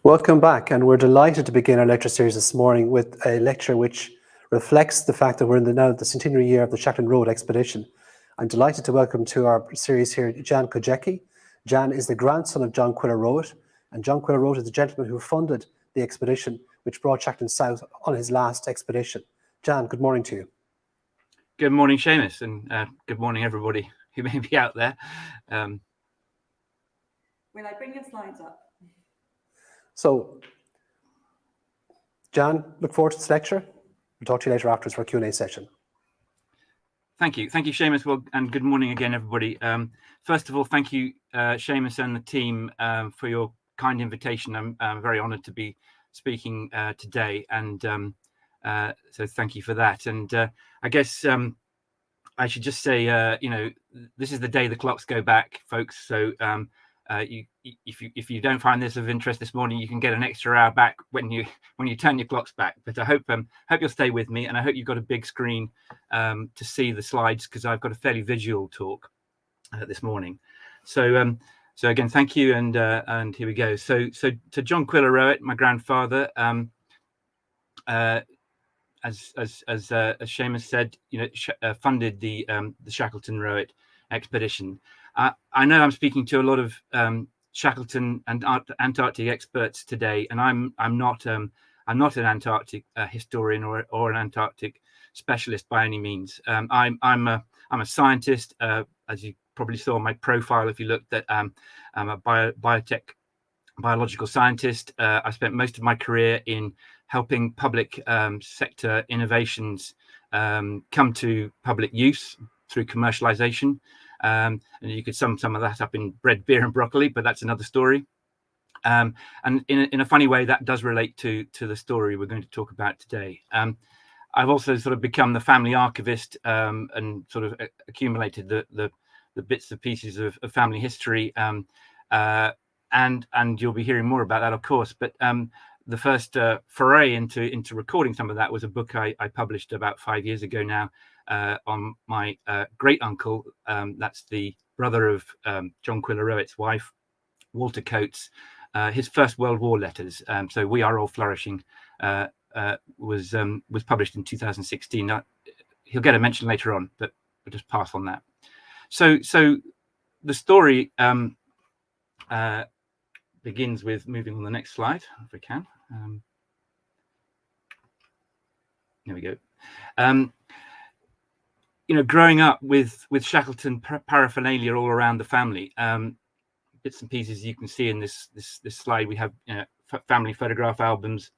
Welcome back, and we're delighted to begin our lecture series this morning with a lecture which reflects the fact that we're in the centenary year of the Shackleton Road expedition. I'm delighted to welcome to our series here Jan Chojecki. Jan is the grandson of John Quiller Rowett, and John Quiller Rowett is the gentleman who funded the expedition which brought Shackleton south on his last expedition. Jan, good morning to you. Good morning, Seamus, and good morning, everybody who may be out there. Will I bring your slides up? So, Jan, look forward to this lecture. We'll talk to you later afterwards for a Q&A session. Thank you, Seamus. Well, and good morning again, everybody. First of all, thank you, Seamus and the team, for your kind invitation. I'm very honoured to be speaking today, and so thank you for that. And I guess I should just say, this is the day the clocks go back, folks. So if you don't find this of interest this morning, you can get an extra hour back when you turn your clocks back. But I hope you'll stay with me, and I hope you've got a big screen to see the slides, because I've got a fairly visual talk this morning. So again, thank you, and here we go. So to John Quiller Rowett, my grandfather, as Seamus said, funded the Shackleton Rowett expedition. I know I'm speaking to a lot of Shackleton and Antarctic experts today, and I'm not an Antarctic historian or an Antarctic specialist by any means. I'm a scientist, as you probably saw in my profile. If you looked at, I'm a biological scientist. I spent most of my career in helping public sector innovations come to public use through commercialization. And you could sum some of that up in bread, beer, and broccoli, but that's another story. And in a funny way, that does relate to the story we're going to talk about today. I've also sort of become the family archivist, and sort of accumulated the bits and pieces of family history. And you'll be hearing more about that, of course. But the first foray into recording some of that was a book I published about 5 years ago now, on my great uncle, that's the brother of John Quiller Rowett's wife, Walter Coates, his first World War letters. So We Are All Flourishing was published in 2016. He'll get a mention later on, but we'll just pass on that. So the story begins with, moving on the next slide, if we can. There we go. Growing up with Shackleton paraphernalia all around the family, bits and pieces you can see in this slide. We have family photograph albums,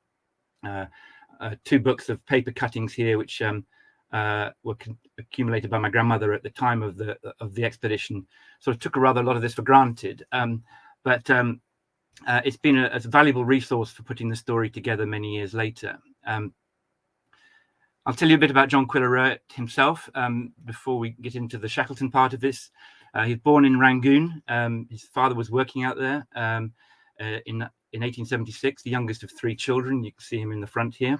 2 books of paper cuttings here, which were accumulated by my grandmother at the time of the expedition. Sort of took a lot of this for granted, but it's been a valuable resource for putting the story together many years later. I'll tell you a bit about John Quiller Rowett himself before we get into the Shackleton part of this. He was born in Rangoon. His father was working out there in 1876, the youngest of 3 children. You can see him in the front here.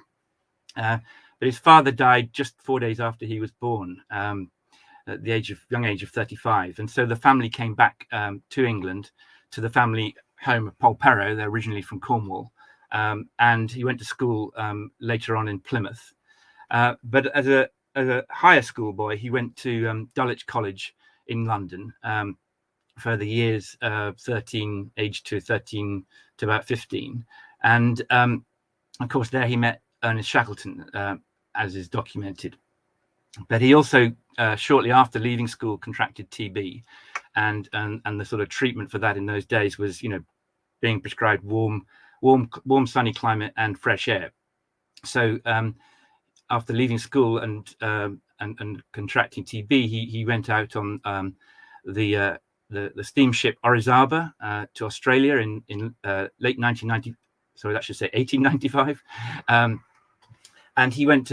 But his father died just 4 days after he was born, at the young age of 35. And so the family came back to England, to the family home of Polperro. They're originally from Cornwall. And he went to school later on in Plymouth. But as a higher school boy, he went to Dulwich College in London for the years aged 13 to about 15. And of course, there he met Ernest Shackleton, as is documented. But he also, shortly after leaving school, contracted TB, and the sort of treatment for that in those days was, being prescribed warm, sunny climate and fresh air. So after leaving school and contracting TB, he went out on the steamship Orizaba to Australia in late 1895, and he went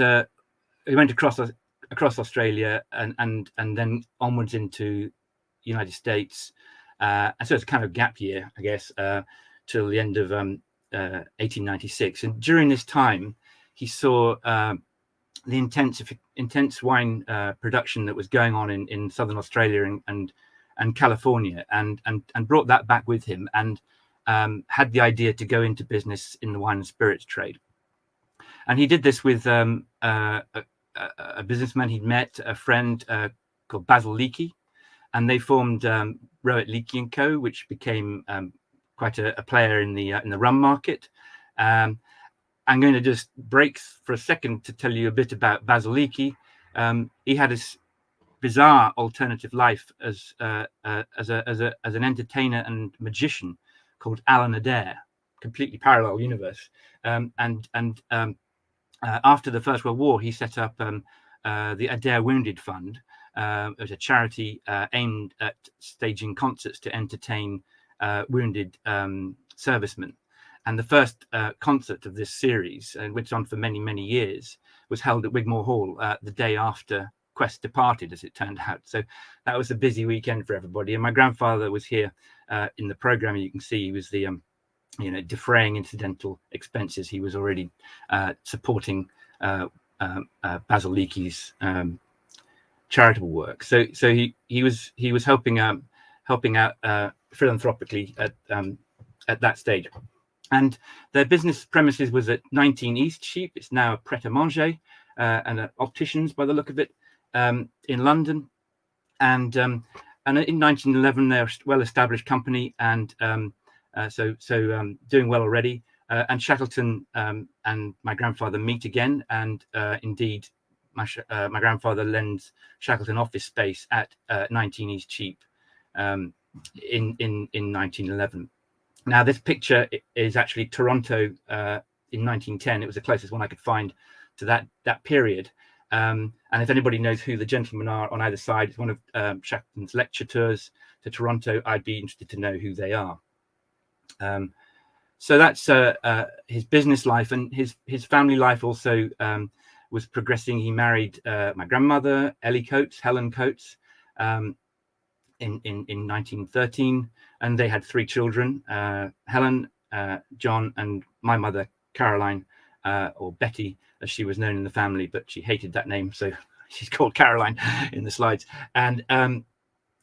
across Australia and then onwards into the United States, and so it's kind of gap year, I guess, till the end of 1896. And during this time, he saw the intense wine production that was going on in southern Australia and California, and brought that back with him, and had the idea to go into business in the wine and spirits trade. And he did this with a businessman he'd met, a friend called Basil Leakey, and they formed Rowett Leakey & Co., which became quite a player in the rum market. I'm going to just break for a second to tell you a bit about Basil Leakey. He had this bizarre alternative life as an entertainer and magician called Alan Adair, completely parallel universe. After the First World War, he set up the Adair Wounded Fund. It was a charity aimed at staging concerts to entertain wounded servicemen. And the first concert of this series, which went on for many, many years, was held at Wigmore Hall the day after Quest departed, as it turned out. So that was a busy weekend for everybody. And my grandfather was here in the program. You can see he was the defraying incidental expenses. He was already supporting Basil Leakey's charitable work. So he was helping out philanthropically at that stage. And their business premises was at 19 East Sheep. It's now a Pret-a-Manger and an opticians by the look of it in London. And in 1911 they're a well-established company, and so doing well already. And Shackleton and my grandfather meet again, and indeed my grandfather lends Shackleton office space at 19 East Sheep in 1911. Now, this picture is actually Toronto in 1910. It was the closest one I could find to that period. And if anybody knows who the gentlemen are on either side, it's one of Shackleton's lecture tours to Toronto. I'd be interested to know who they are. So that's his business life, and his family life also was progressing. He married my grandmother, Ellie Coates, Helen Coates, in 1913, and they had 3 children: Helen, John, and my mother, Caroline, or Betty, as she was known in the family, but she hated that name, so she's called Caroline in the slides. And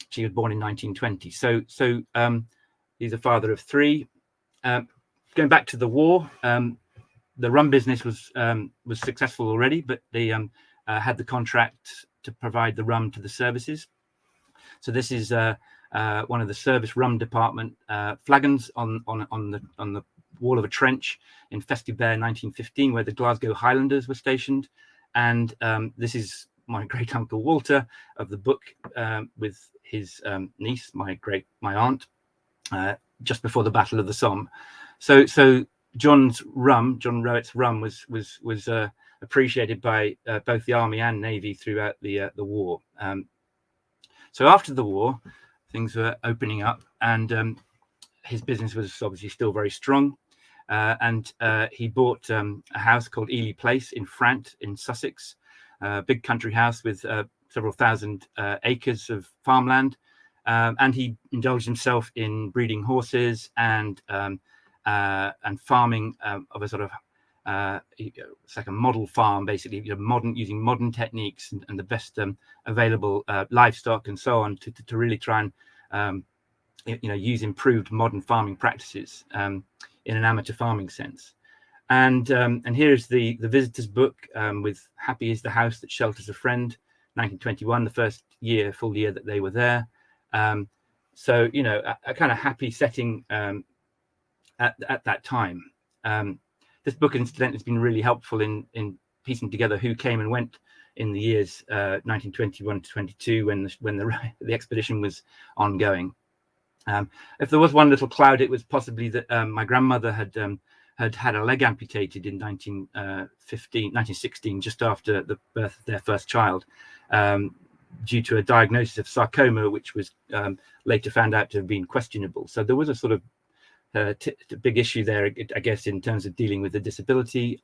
she was born in 1920. So he's a father of 3. Going back to the war, the rum business was successful already, but they had the contract to provide the rum to the services. So this is one of the service rum department flagons on the wall of a trench in Festubert 1915, where the Glasgow Highlanders were stationed. And this is my great uncle Walter of the book with his niece, my aunt, just before the Battle of the Somme. So John Rowett's rum was appreciated by both the Army and Navy throughout the war. So after the war, things were opening up, and his business was obviously still very strong. And he bought a house called Ely Place in Frant in Sussex, a big country house with several thousand acres of farmland. And he indulged himself in breeding horses and farming of a sort of it's like a model farm, basically, using modern techniques and the best available livestock and so on to really try and use improved modern farming practices in an amateur farming sense. And here's the visitor's book with "Happy is the House that Shelters a Friend," 1921, the first full year that they were there. So a kind of happy setting at that time. This book, incidentally, has been really helpful in piecing together who came and went in the years 1921 to 22 when the expedition was ongoing. If there was one little cloud, it was possibly that my grandmother had a leg amputated in 1916, just after the birth of their first child, due to a diagnosis of sarcoma, which was later found out to have been questionable. So there was a sort of big issue there, I guess, in terms of dealing with the disability.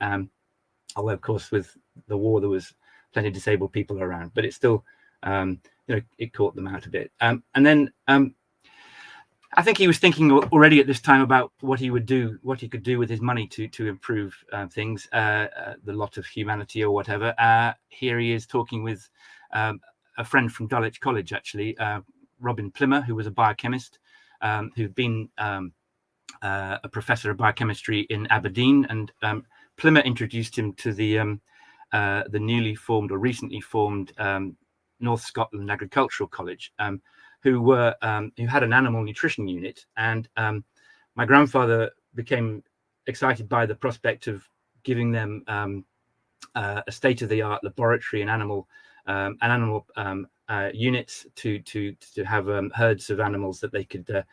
Although, of course, with the war, there was plenty of disabled people around, but it still, it caught them out a bit. And then I think he was thinking already at this time about what he could do with his money to improve things, the lot of humanity or whatever. Here he is talking with a friend from Dulwich College, actually, Robin Plimmer, who was a biochemist, who'd been a professor of biochemistry in Aberdeen, and Plymouth introduced him to the newly formed or recently formed North Scotland Agricultural College, who had an animal nutrition unit, and my grandfather became excited by the prospect of giving them a state-of-the-art laboratory and animal units to have herds of animals that they could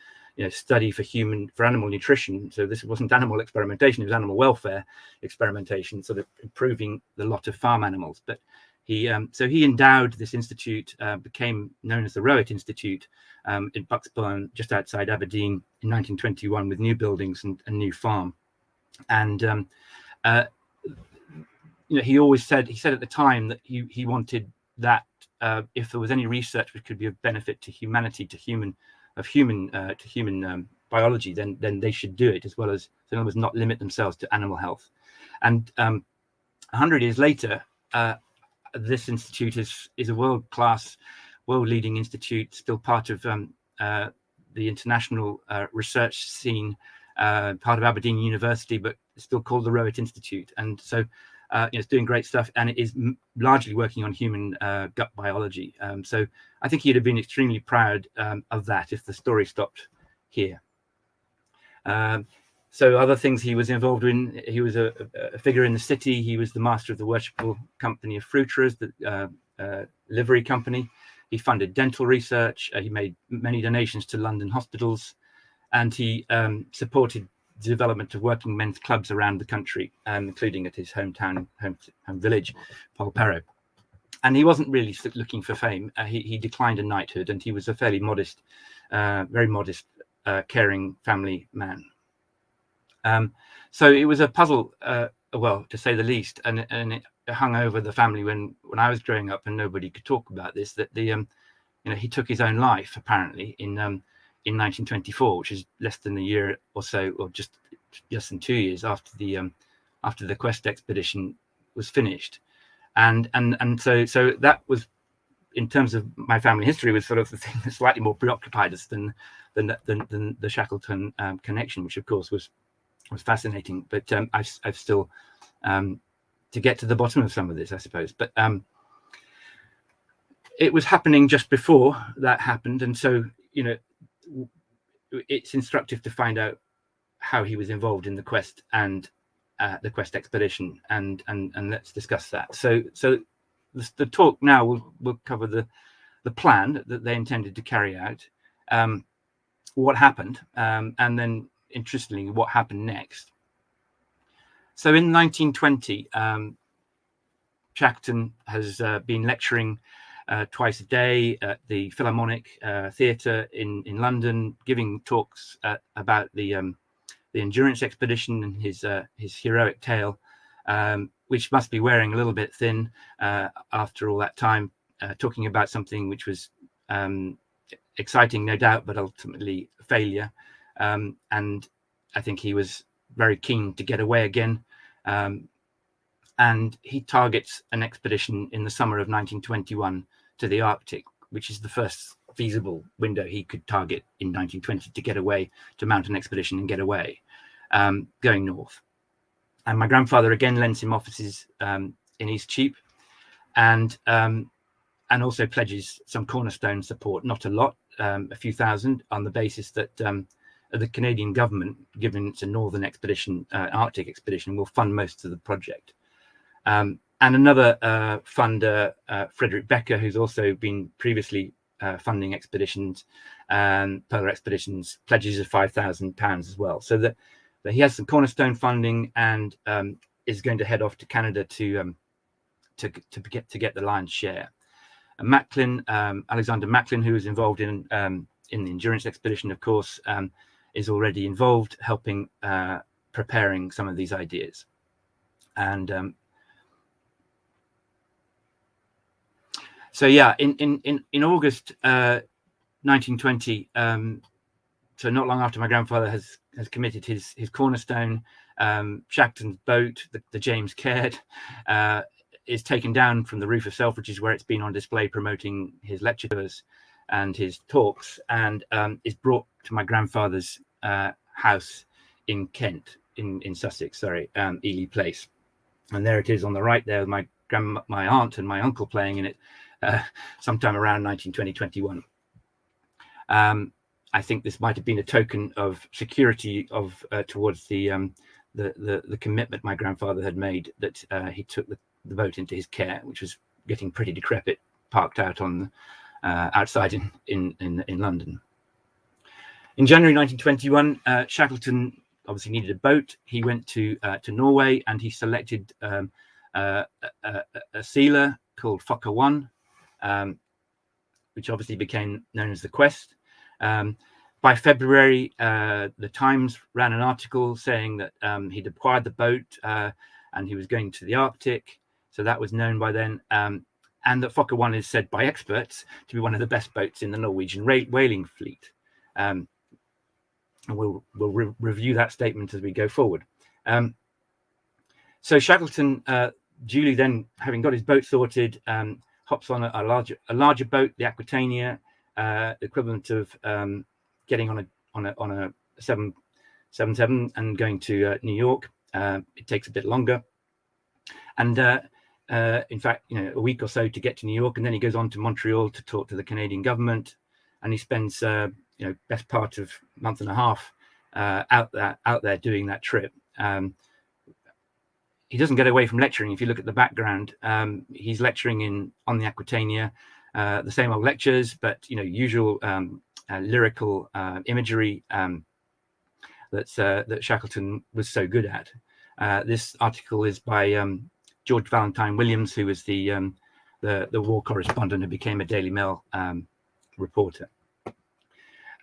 study for animal nutrition. So this wasn't animal experimentation; it was animal welfare experimentation, sort of improving the lot of farm animals. But he endowed this institute, became known as the Rowett Institute, in Bucksburn, just outside Aberdeen, in 1921, with new buildings and a new farm. And he always said, at the time that he wanted that if there was any research which could be of benefit to humanity, to human biology, then they should do it, as well as, in other words, not limit themselves to animal health. And 100 years later, this institute is a world-class, world-leading institute, still part of the international research scene, part of Aberdeen University, but it's still called the Rowett Institute. And so it's doing great stuff, and it is largely working on human gut biology. So I think he'd have been extremely proud of that if the story stopped here. So other things he was involved in, he was a figure in the city. He was the master of the Worshipful Company of Fruiterers, the livery company. He funded dental research. He made many donations to London hospitals, and he supported the development of working men's clubs around the country, including at his home village, Polperro. And he wasn't really looking for fame. He declined a knighthood, and he was a fairly modest, very modest, caring family man. So it was a puzzle, well, to say the least, and it hung over the family when I was growing up, and nobody could talk about this. That he took his own life apparently in 1924, which is less than a year or so, or just in 2 years after the quest expedition was finished, and so that was, in terms of my family history, was sort of the thing that slightly more preoccupied us than the Shackleton connection, which of course was fascinating. But I've still to get to the bottom of some of this, I suppose. But it was happening just before that happened, and so it's instructive to find out how he was involved in the quest and the quest expedition, and let's discuss that. So the talk now will cover the plan that they intended to carry out, what happened, and then interestingly what happened next. So in 1920, Shackleton has been lecturing twice a day at the Philharmonic Theatre in London, giving talks about the endurance expedition and his heroic tale, which must be wearing a little bit thin after all that time, talking about something which was exciting, no doubt, but ultimately a failure. And I think he was very keen to get away again. And he targets an expedition in the summer of 1921 to the Arctic, which is the first feasible window he could target in 1920 to get away, to mount an expedition and get away, going north. And my grandfather again lends him offices in East Cheap, and also pledges some cornerstone support, not a lot, a few thousand, on the basis that the Canadian government, given it's a northern expedition, Arctic expedition, will fund most of the project. And another funder, Frederick Becker, who's also been previously funding expeditions, polar expeditions, pledges of £5,000 as well. So that he has some cornerstone funding, and is going to head off to Canada to get the lion's share. And Macklin, Alexander Macklin, who was involved in the endurance expedition, of course, is already involved, helping preparing some of these ideas. And so yeah, in August 1920, so not long after my grandfather has committed his cornerstone, Shackleton's boat, the James Caird, is taken down from the roof of Selfridges, where it's been on display promoting his lecture tours and his talks, and is brought to my grandfather's house in Kent, in Sussex, sorry, Ely Place. And there it is on the right there with my aunt and my uncle playing in it sometime around 1920-21. I think this might have been a token of security towards the commitment my grandfather had made, that he took the boat into his care, which was getting pretty decrepit, parked out on outside in London. In January 1921, Shackleton obviously needed a boat. He went to Norway, and he selected a sealer called Fokker 1, which obviously became known as the Quest. By February, the Times ran an article saying that he'd acquired the boat and he was going to the Arctic. So that was known by then. And that Fokker 1 is said by experts to be one of the best boats in the Norwegian whaling fleet. And we'll review that statement as we go forward. So Shackleton, duly then, having got his boat sorted, hops on a larger boat, the Aquitania, equivalent of getting on a 777 and going to New York. It takes a bit longer, and in fact, a week or so to get to New York, and then he goes on to Montreal to talk to the Canadian government, and he spends best part of a month and a half out there doing that trip. He doesn't get away from lecturing. If you look at the background, he's lecturing on the Aquitania, the same old lectures, but usual lyrical imagery that Shackleton was so good at. This article is by George Valentine Williams, who was the war correspondent who became a Daily Mail reporter.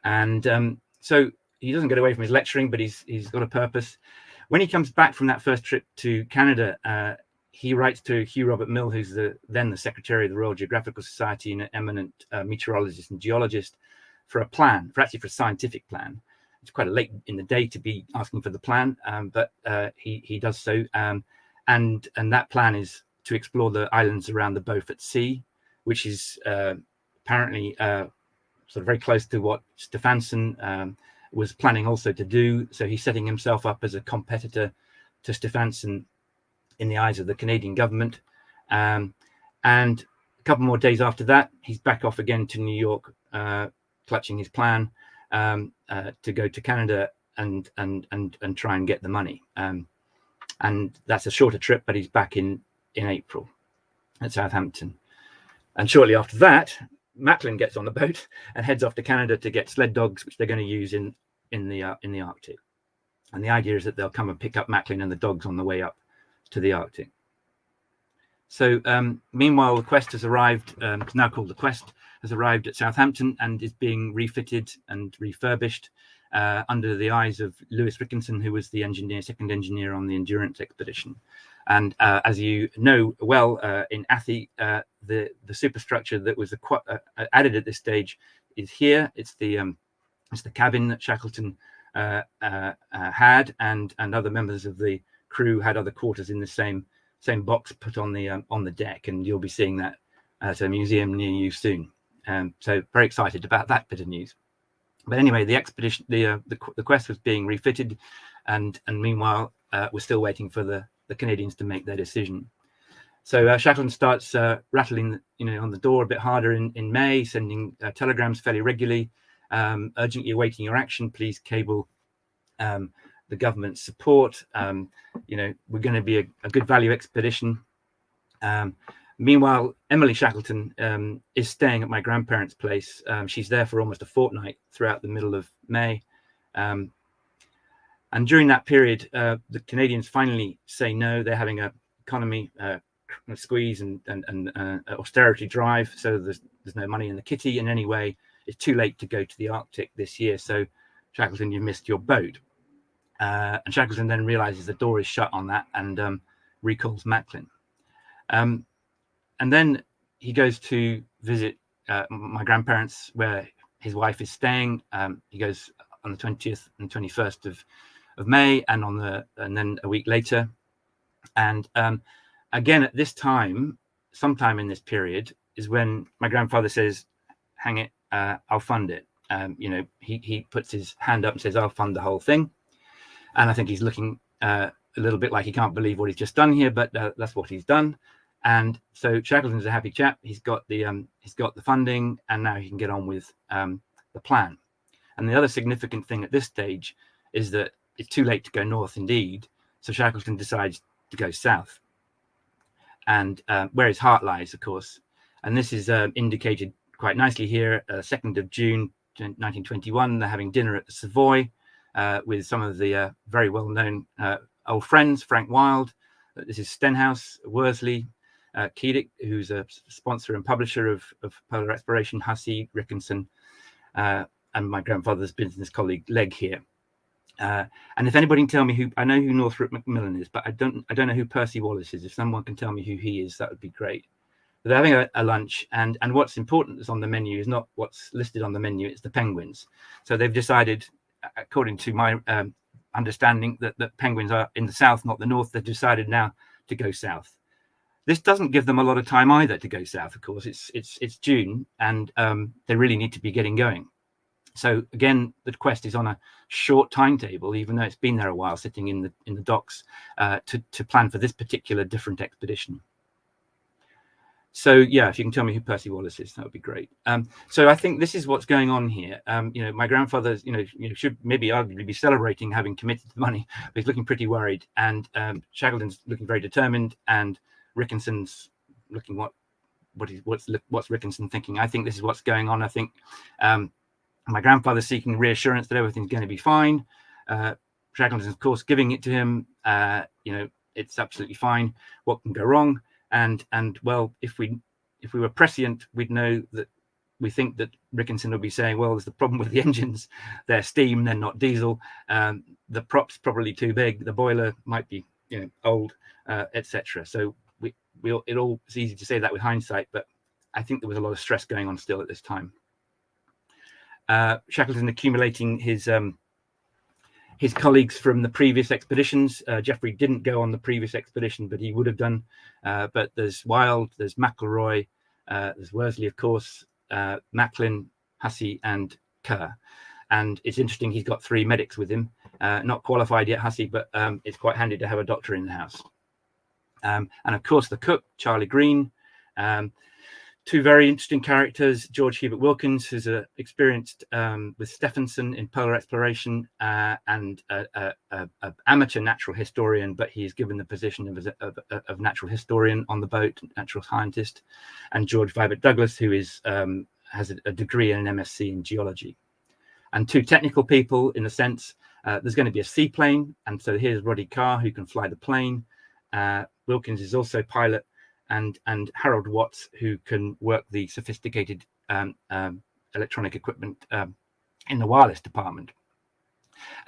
And so he doesn't get away from his lecturing, but he's got a purpose. When he comes back from that first trip to Canada, he writes to Hugh Robert Mill, who's then the secretary of the Royal Geographical Society and an eminent meteorologist and geologist, for a scientific plan. It's quite late in the day to be asking for the plan, but he does so. And that plan is to explore the islands around the Beaufort Sea, which is apparently sort of very close to what Stephenson was planning also to do. So he's setting himself up as a competitor to Stephenson in the eyes of the Canadian government. And a couple more days after that, he's back off again to New York, clutching his plan to go to Canada and try and get the money. And that's a shorter trip, but he's back in April at Southampton. And shortly after that, Macklin gets on the boat and heads off to Canada to get sled dogs, which they're going to use in the Arctic. And the idea is that they'll come and pick up Macklin and the dogs on the way up to the Arctic. So meanwhile, the Quest has arrived. It's now called the Quest, has arrived at Southampton and is being refitted and refurbished under the eyes of Lewis Rickinson, who was the second engineer on the Endurance expedition. And as you know well, in Athi, the superstructure that was added at this stage is here. It's the cabin that Shackleton had, and other members of the crew had other quarters in the same box put on the deck, and you'll be seeing that at a museum near you soon. So very excited about that bit of news. But anyway, the expedition, the Quest was being refitted, and meanwhile we're still waiting for the Canadians to make their decision. So Shackleton starts rattling, on the door a bit harder in May, sending telegrams fairly regularly, urgently awaiting your action. Please cable the government's support. We're going to be a good value expedition. Meanwhile, Emily Shackleton is staying at my grandparents' place. She's there for almost a fortnight throughout the middle of May. And during that period, the Canadians finally say no. They're having an economy squeeze and austerity drive. So there's no money in the kitty in any way. It's too late to go to the Arctic this year. So Shackleton, you missed your boat. And Shackleton then realizes the door is shut on that and recalls Macklin. And then he goes to visit my grandparents where his wife is staying. He goes on the 20th and 21st of May, and then a week later. And again, at this time, sometime in this period, is when my grandfather says, "Hang it, I'll fund it." He puts his hand up and says, "I'll fund the whole thing." And I think he's looking a little bit like he can't believe what he's just done here, but that's what he's done. And so Shackleton's a happy chap. He's got the funding, and now he can get on with the plan. And the other significant thing at this stage is that it's too late to go north indeed. So Shackleton decides to go south, and where his heart lies, of course. And this is indicated quite nicely here. 2nd of June 1921, they're having dinner at the Savoy with some of the very well-known old friends, Frank Wilde. This is Stenhouse, Worsley, Keedick, who's a sponsor and publisher of polar exploration, Hussey, Rickinson, and my grandfather's business colleague Legg here. And if anybody can tell me who, I know who Northrop Macmillan is, but I don't know who Percy Wallace is. If someone can tell me who he is, that would be great. But they're having a lunch, and what's important is on the menu is not what's listed on the menu, it's the penguins. So they've decided, according to my understanding, that penguins are in the south, not the north. They've decided now to go south. This doesn't give them a lot of time either to go south, of course. It's June, and they really need to be getting going. So again, the quest is on a short timetable, even though it's been there a while, sitting in the docks to plan for this particular different expedition. So yeah, if you can tell me who Percy Wallace is, that would be great. So I think this is what's going on here. My grandfather, should maybe arguably be celebrating having committed the money, but he's looking pretty worried. And Shackleton's looking very determined, and Rickinson's looking what's Rickinson thinking? I think this is what's going on. I think my grandfather's seeking reassurance that everything's going to be fine. Shackleton's, of course, giving it to him. It's absolutely fine. What can go wrong? And well, if we were prescient, we'd know that we think that Rickinson will be saying, well, there's the problem with the engines. They're steam, they're not diesel. The prop's probably too big. The boiler might be, old, etc. So it's easy to say that with hindsight, but I think there was a lot of stress going on still at this time. Shackleton accumulating his colleagues from the previous expeditions. Geoffrey didn't go on the previous expedition, but he would have done. But there's Wilde, there's McElroy, there's Worsley, of course, Macklin, Hussey, and Kerr. And it's interesting, he's got 3 medics with him. Not qualified yet, Hussey, but it's quite handy to have a doctor in the house. And of course, the cook, Charlie Green. 2 very interesting characters, George Hubert Wilkins, who's experienced with Stephenson in polar exploration, and an amateur natural historian, but he's given the position of natural historian on the boat, natural scientist, and George Vibert Douglas, who has a degree and an MSc in geology. And 2 technical people, in the sense, there's going to be a seaplane, and so here's Roddy Carr, who can fly the plane. Wilkins is also pilot, and Harold Watts, who can work the sophisticated electronic equipment in the wireless department.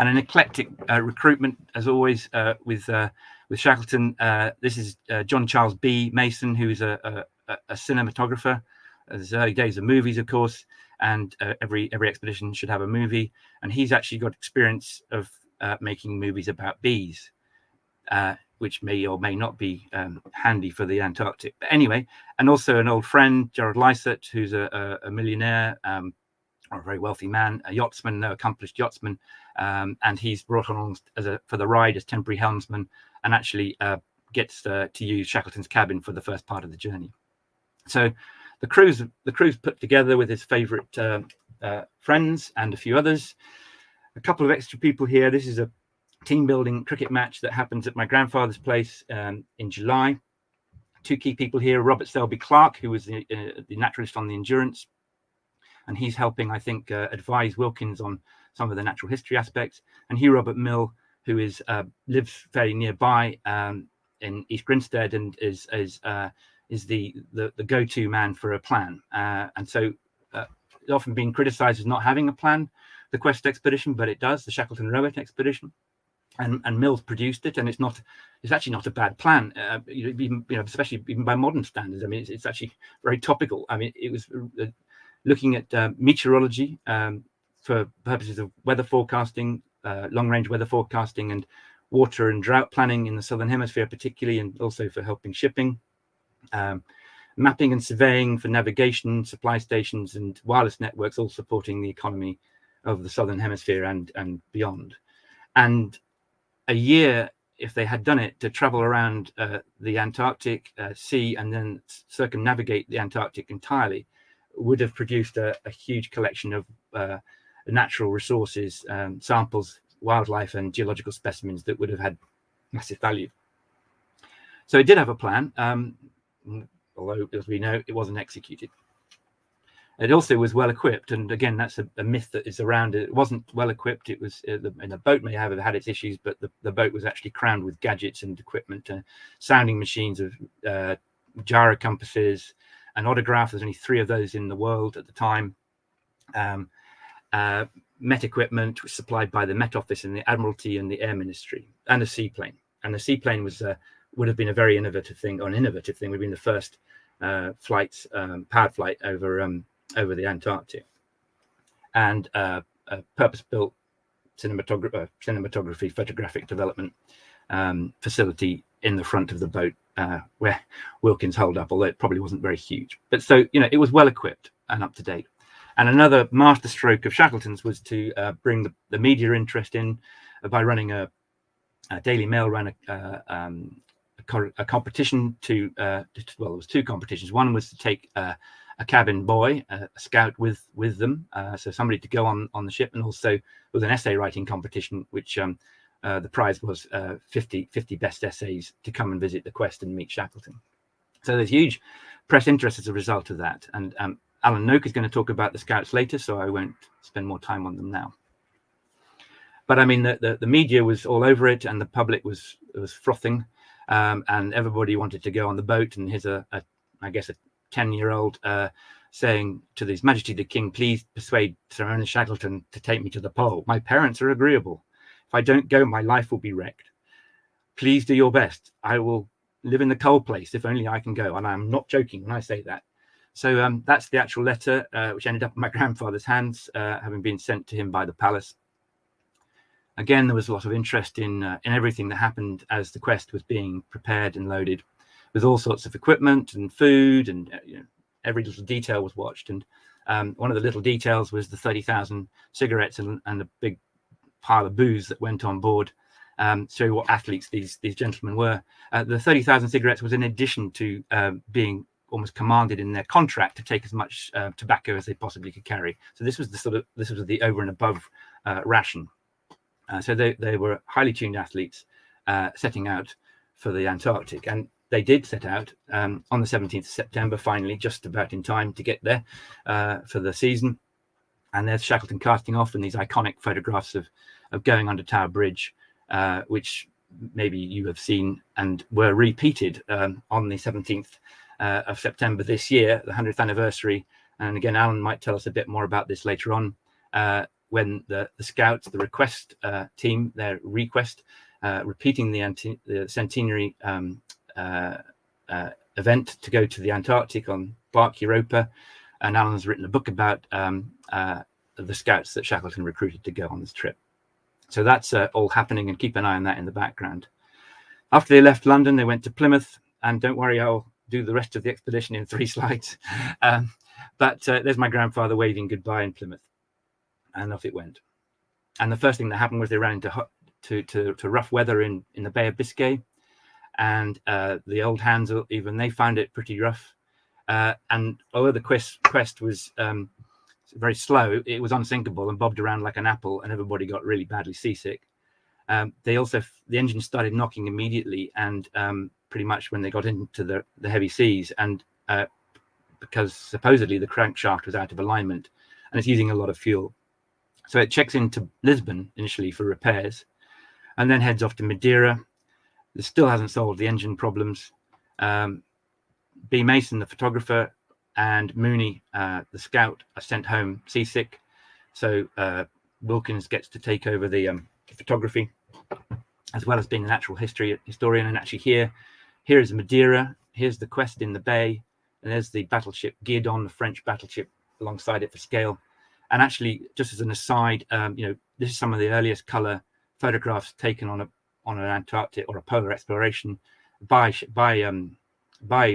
And an eclectic recruitment, as always, with Shackleton. This is John Charles B. Mason, who's a cinematographer. There's early days of movies, of course, and every expedition should have a movie. And he's actually got experience of making movies about bees, which may or may not be handy for the Antarctic. But anyway, and also an old friend, Gerald Lysett, who's a millionaire, or a very wealthy man, a yachtsman, no accomplished yachtsman, and he's brought along for the ride as temporary helmsman, and actually gets to use Shackleton's cabin for the first part of the journey. So the crew's put together with his favourite friends and a few others. A couple of extra people here. This is a team building cricket match that happens at my grandfather's place in July. 2 key people here: Robert Selby Clark, who was the naturalist on the Endurance, and he's helping, I think, advise Wilkins on some of the natural history aspects. And Hugh Robert Mill, who lives fairly nearby in East Grinstead, and is the go-to man for a plan. And so it's often been criticised as not having a plan, the Quest expedition, but it does, the Shackleton Rowett expedition. And Mills produced it, and it's actually not a bad plan, especially even by modern standards. I mean, it's actually very topical. I mean, it was looking at meteorology for purposes of weather forecasting, long-range weather forecasting, and water and drought planning in the Southern Hemisphere particularly, and also for helping shipping, mapping and surveying for navigation, supply stations, and wireless networks, all supporting the economy of the Southern Hemisphere and beyond. And a year, if they had done it, to travel around the Antarctic Sea and then circumnavigate the Antarctic entirely, would have produced a huge collection of natural resources, samples, wildlife and geological specimens that would have had massive value. So it did have a plan, although, as we know, it wasn't executed. It also was well equipped, and again, that's a myth that is around it. It wasn't well equipped. It was, and the boat may have had its issues, but the boat was actually crammed with gadgets and equipment, sounding machines, of gyro compasses, an autograph. There's only 3 of those in the world at the time. Met equipment was supplied by the Met Office and the Admiralty and the Air Ministry, and a seaplane. And the seaplane was would have been a very innovative thing, or an innovative thing. Would have been the first flights, powered flight over the Antarctic, and a purpose-built cinematography, photographic development facility in the front of the boat, where Wilkins holed up, although it probably wasn't very huge. But so, it was well equipped and up to date. And another masterstroke of Shackleton's was to bring the media interest in by running a Daily Mail ran a competition to well, there was 2 competitions. One was to take a cabin boy, a scout with them, so somebody to go on the ship, and also with an essay writing competition, which the prize was 50 best essays to come and visit the quest and meet Shackleton. So there's huge press interest as a result of that. And Alan Noak is going to talk about the scouts later, so I won't spend more time on them now. But I mean, the media was all over it, and the public was frothing, and everybody wanted to go on the boat. And here's I guess a 10-year-old saying to His Majesty the King, "Please persuade Sir Ernest Shackleton to take me to the pole. My parents are agreeable. If I don't go, my life will be wrecked. Please do your best. I will live in the coal place if only I can go." And I'm not joking when I say that. So that's the actual letter, which ended up in my grandfather's hands, having been sent to him by the palace. Again, there was a lot of interest in everything that happened as the quest was being prepared and loaded, with all sorts of equipment and food, and every little detail was watched. And one of the little details was the 30,000 cigarettes and a big pile of booze that went on board. So what athletes these gentlemen were. The 30,000 cigarettes was in addition to being almost commanded in their contract to take as much tobacco as they possibly could carry. So this was the over and above ration. So they were highly tuned athletes setting out for the Antarctic, and they did set out on the 17th of September, finally, just about in time to get there for the season. And there's Shackleton casting off in these iconic photographs of going under Tower Bridge, which maybe you have seen and were repeated on the 17th of September this year, the 100th anniversary. And again, Alan might tell us a bit more about this later on, when the scouts, the request team, their request, repeating the centenary event to go to the Antarctic on Bark Europa. And Alan's written a book about the scouts that Shackleton recruited to go on this trip. So that's all happening, and keep an eye on that in the background. After they left London, they went to Plymouth, and don't worry, I'll do the rest of the expedition in 3 slides. But there's my grandfather waving goodbye in Plymouth, and off it went. And the first thing that happened was they ran into rough weather in the Bay of Biscay, and the old hands, even they found it pretty rough. And although the quest was very slow, it was unsinkable and bobbed around like an apple, and everybody got really badly seasick. The engine started knocking immediately, and pretty much when they got into the heavy seas, and because supposedly the crankshaft was out of alignment and it's using a lot of fuel. So it checks into Lisbon initially for repairs, and then heads off to Madeira. It still hasn't solved the engine problems. B. Mason, the photographer, and Mooney, the scout, are sent home seasick. So Wilkins gets to take over the photography, as well as being an actual historian. And actually here is Madeira. Here's the quest in the bay, and there's the battleship Guidon, the French battleship, alongside it for scale. And actually, just as an aside, this is some of the earliest color photographs taken on an Antarctic or a polar exploration by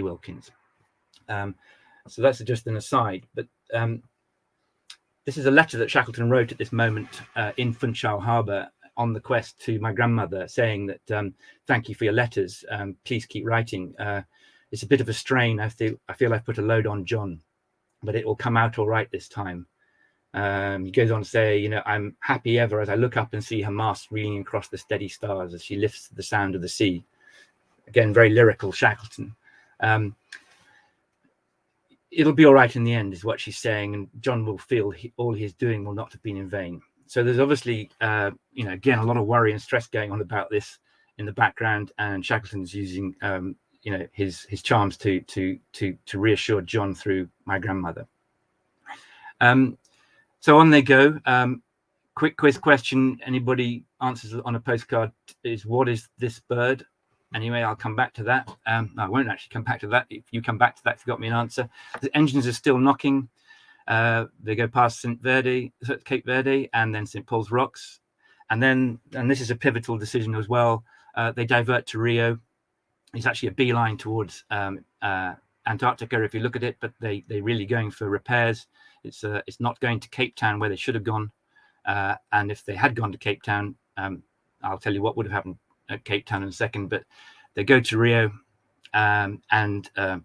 Wilkins. So that's just an aside. But this is a letter that Shackleton wrote at this moment in Funchal Harbour, on the quest to my grandmother saying that thank you for your letters, please keep writing. It's a bit of a strain. I feel I've put a load on John, but it will come out all right this time. He goes on to say, you know, I'm happy ever as I look up and see her mast reeling across the steady stars as she lifts the sound of the sea. Again, very lyrical Shackleton. It'll be all right in the end, is what she's saying, and John will feel all he's doing will not have been in vain. So there's obviously, you know, again, a lot of worry and stress going on about this in the background, and Shackleton's using, you know, his charms to reassure John through my grandmother. So on they go. Quick quiz question. Anybody answers on a postcard is, what is this bird? Anyway, I'll come back to that. I won't actually come back to that. If you come back to that, if you got me an answer. The engines are still knocking. They go past Cape Verde, and then St. Paul's Rocks. And then, and this is a pivotal decision as well, they divert to Rio. It's actually a beeline towards Antarctica, if you look at it, but they're really going for repairs. It's not going to Cape Town, where they should have gone. And if they had gone to Cape Town, I'll tell you what would have happened at Cape Town in a second, but they go to Rio, and there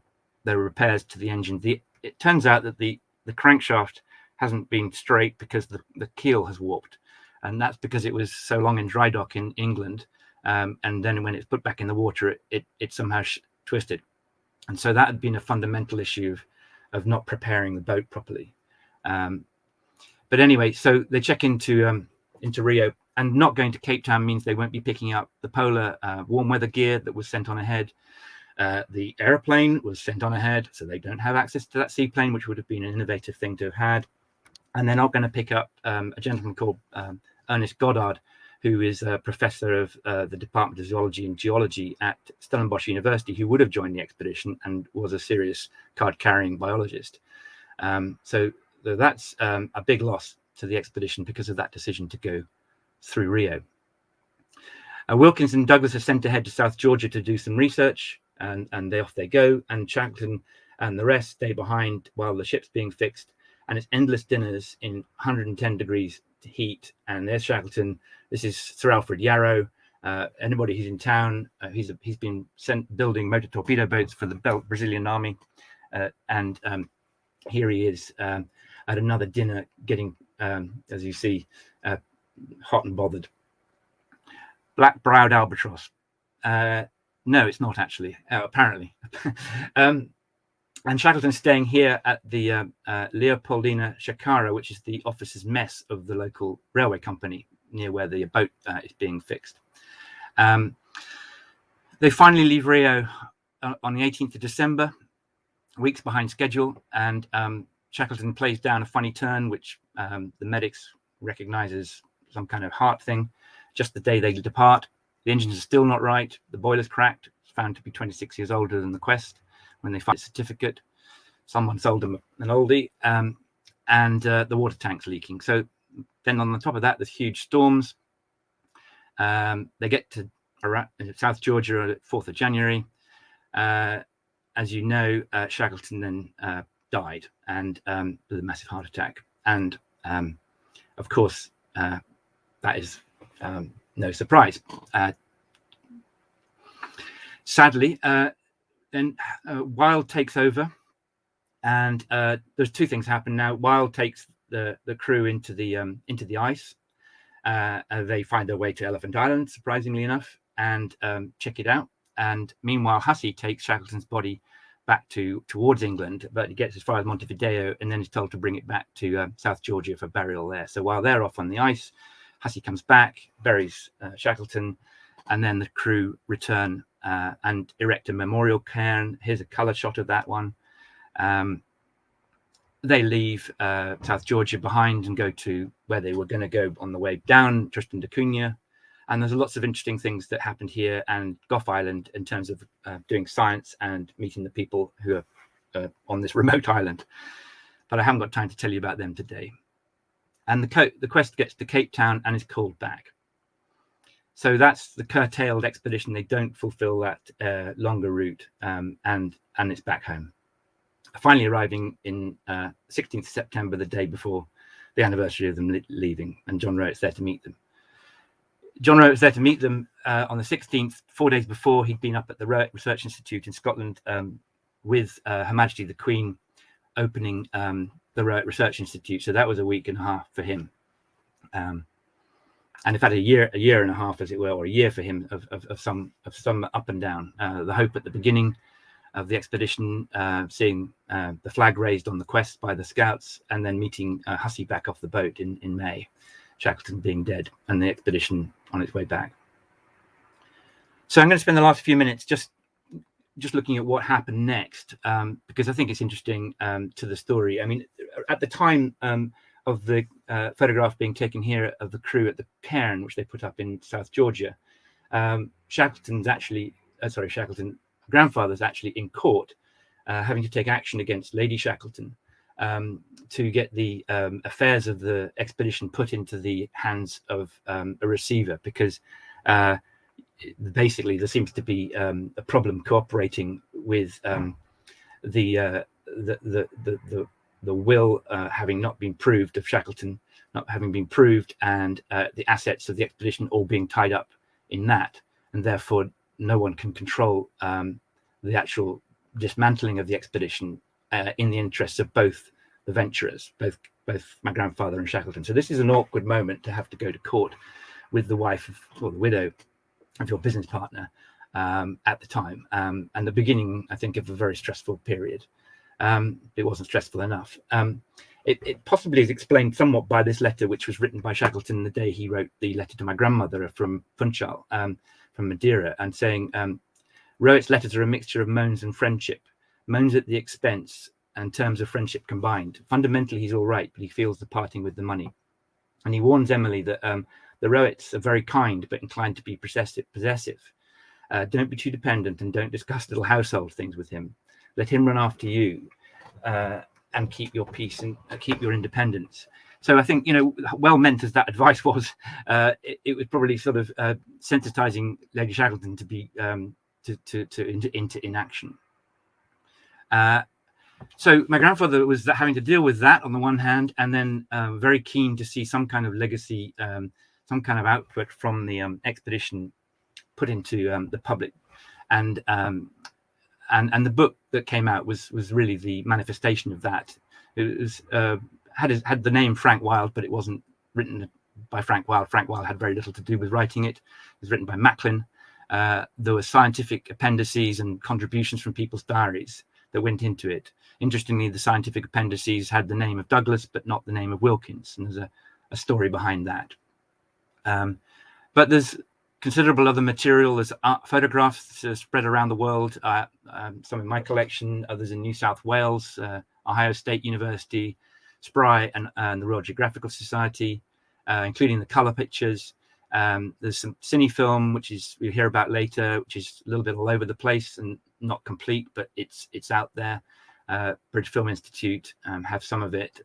are repairs to the engine. It turns out that the crankshaft hasn't been straight because the keel has warped, and that's because it was so long in dry dock in England, and then when it's put back in the water, it somehow twisted, and so that had been a fundamental issue of not preparing the boat properly. But anyway, so they check into Rio. And not going to Cape Town means they won't be picking up the polar warm weather gear that was sent on ahead. The airplane was sent on ahead, so they don't have access to that seaplane, which would have been an innovative thing to have had. And they're not going to pick up a gentleman called Ernest Goddard, who is a professor of the Department of Zoology and Geology at Stellenbosch University, who would have joined the expedition and was a serious card-carrying biologist. So that's a big loss to the expedition because of that decision to go through Rio. Wilkins and Douglas are sent ahead to South Georgia to do some research, and off they go, and Shackleton and the rest stay behind while the ship's being fixed, and it's endless dinners in 110 degrees heat. And there's Shackleton. This is Sir Alfred Yarrow. Anybody who's in town, he's been sent building motor torpedo boats for the Brazilian army, and here he is at another dinner, getting, as you see, hot and bothered. Black-browed albatross. No, it's not actually, apparently. And Shackleton's staying here at the Leopoldina Shakara, which is the officers' mess of the local railway company near where the boat is being fixed. They finally leave Rio on the 18th of December, weeks behind schedule, and Shackleton plays down a funny turn, which the medics recognize as some kind of heart thing. Just the day they depart, the engines are still not right. The boiler's cracked. It's found to be 26 years older than the Quest when they find the certificate. Someone sold them an oldie, and the water tank's leaking. So then on the top of that, there's huge storms. They get to South Georgia on the 4th of January. As you know, Shackleton then died, and with a massive heart attack. And of course, that is no surprise. Sadly, then Wild takes over, and there's two things happen now. Wild takes the crew into the ice. They find their way to Elephant Island, surprisingly enough, and check it out. And meanwhile, Hussey takes Shackleton's body back towards England, but he gets as far as Montevideo and then is told to bring it back to South Georgia for burial there. So while they're off on the ice, Hussey comes back, buries Shackleton, and then the crew return and erect a memorial cairn. Here's a color shot of that one. They leave South Georgia behind and go to where they were going to go on the way down, Tristan da Cunha. And there's lots of interesting things that happened here and Gough Island in terms of doing science and meeting the people who are on this remote island. But I haven't got time to tell you about them today. And the Quest gets to Cape Town and is called back. So that's the curtailed expedition. They don't fulfill that longer route, and it's back home. Finally arriving in 16th September, the day before the anniversary of them leaving, and John Rowett's there to meet them. John Rowett was there to meet them on the 16th, 4 days before. He'd been up at the Rowett Research Institute in Scotland with Her Majesty the Queen opening the Rowett Research Institute. So that was a week and a half for him. And in fact, a year and a half, as it were, or a year for him of some up and down. The hope at the beginning of the expedition, seeing the flag raised on the quest by the scouts, and then meeting Hussey back off the boat in May, Shackleton being dead, and the expedition on its way back. So I'm going to spend the last few minutes just looking at what happened next, because I think it's interesting to the story. I mean, at the time of the photograph being taken here of the crew at the cairn, which they put up in South Georgia, Shackleton's grandfather's actually in court, having to take action against Lady Shackleton to get the affairs of the expedition put into the hands of a receiver, because basically there seems to be a problem cooperating with the will having not been proved of Shackleton not having been proved, and the assets of the expedition all being tied up in that, and therefore no one can control the actual dismantling of the expedition in the interests of both the venturers, both my grandfather and Shackleton. So this is an awkward moment to have to go to court with the wife or the widow of your business partner at the time, and the beginning, I think, of a very stressful period. It wasn't stressful enough. It possibly is explained somewhat by this letter, which was written by Shackleton the day he wrote the letter to my grandmother from Funchal, from Madeira, and saying, Rowett's letters are a mixture of moans and friendship, moans at the expense and terms of friendship combined. Fundamentally, he's all right, but he feels the parting with the money. And he warns Emily that the Rowetts are very kind, but inclined to be possessive. Don't be too dependent, and don't discuss little household things with him. Let him run after you, and keep your peace and keep your independence. So I think, well meant as that advice was, it was probably sort of sensitizing Lady Shackleton to be into inaction. So my grandfather was having to deal with that on the one hand, and then very keen to see some kind of legacy, some kind of output from the expedition put into the public, and the book that came out was really the manifestation of that. It was had the name Frank Wilde, but it wasn't written by Frank Wilde. Frank Wilde had very little to do with writing it. It was written by Macklin. There were scientific appendices and contributions from people's diaries that went into it. Interestingly, the scientific appendices had the name of Douglas, but not the name of Wilkins, and there's a story behind that. But there's considerable other material. There's photographs spread around the world, some in my collection, others in New South Wales, Ohio State University, Spry, and the Royal Geographical Society, including the color pictures. There's some cine film, which we'll hear about later, which is a little bit all over the place and not complete, but it's out there. British Film Institute have some of it.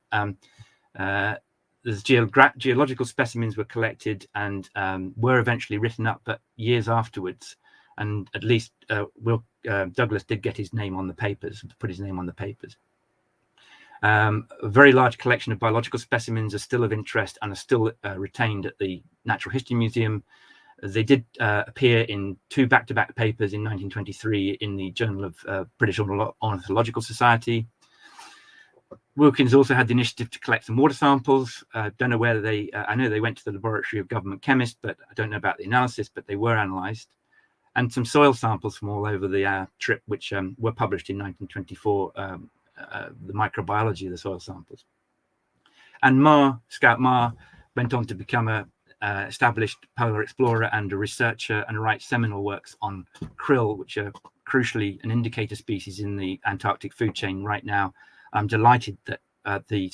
There's geological specimens were collected and were eventually written up, but years afterwards. And at least Douglas did get his name on the papers, put his name on the papers. A very large collection of biological specimens are still of interest and are still retained at the Natural History Museum. They did appear in 2 back-to-back papers in 1923 in the Journal of British Ornithological Society. Wilkins also had the initiative to collect some water samples. Don't know whether I know they went to the laboratory of government chemists, but I don't know about the analysis, but they were analysed. And some soil samples from all over the trip, which were published in 1924, the microbiology of the soil samples. And Scout Marr, went on to become a established polar explorer and a researcher, and write seminal works on krill, which are crucially an indicator species in the Antarctic food chain right now. I'm delighted that the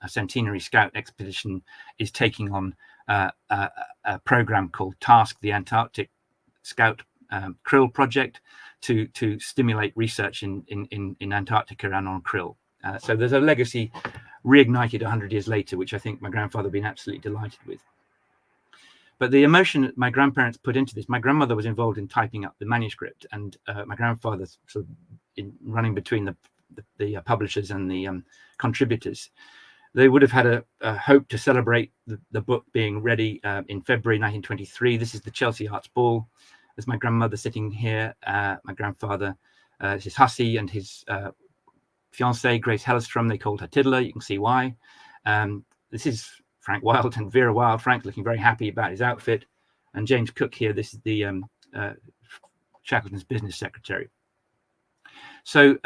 centenary Scout expedition is taking on a program called TASK, the Antarctic Scout Krill Project, to stimulate research in Antarctica and on krill. So there's a legacy reignited 100 years later, which I think my grandfather been absolutely delighted with. But the emotion that my grandparents put into this, my grandmother was involved in typing up the manuscript, and my grandfather sort of running between the publishers and the contributors, They would have had a hope to celebrate the book being ready in February 1923. This is the Chelsea Arts Ball. There's my grandmother sitting here. My grandfather, this is Hussey and his fiancée, Grace Hellestrom. They called her Tiddler. You can see why. This is Frank Wilde and Vera Wilde. Frank looking very happy about his outfit. And James Cook here. This is the Shackleton's business secretary. So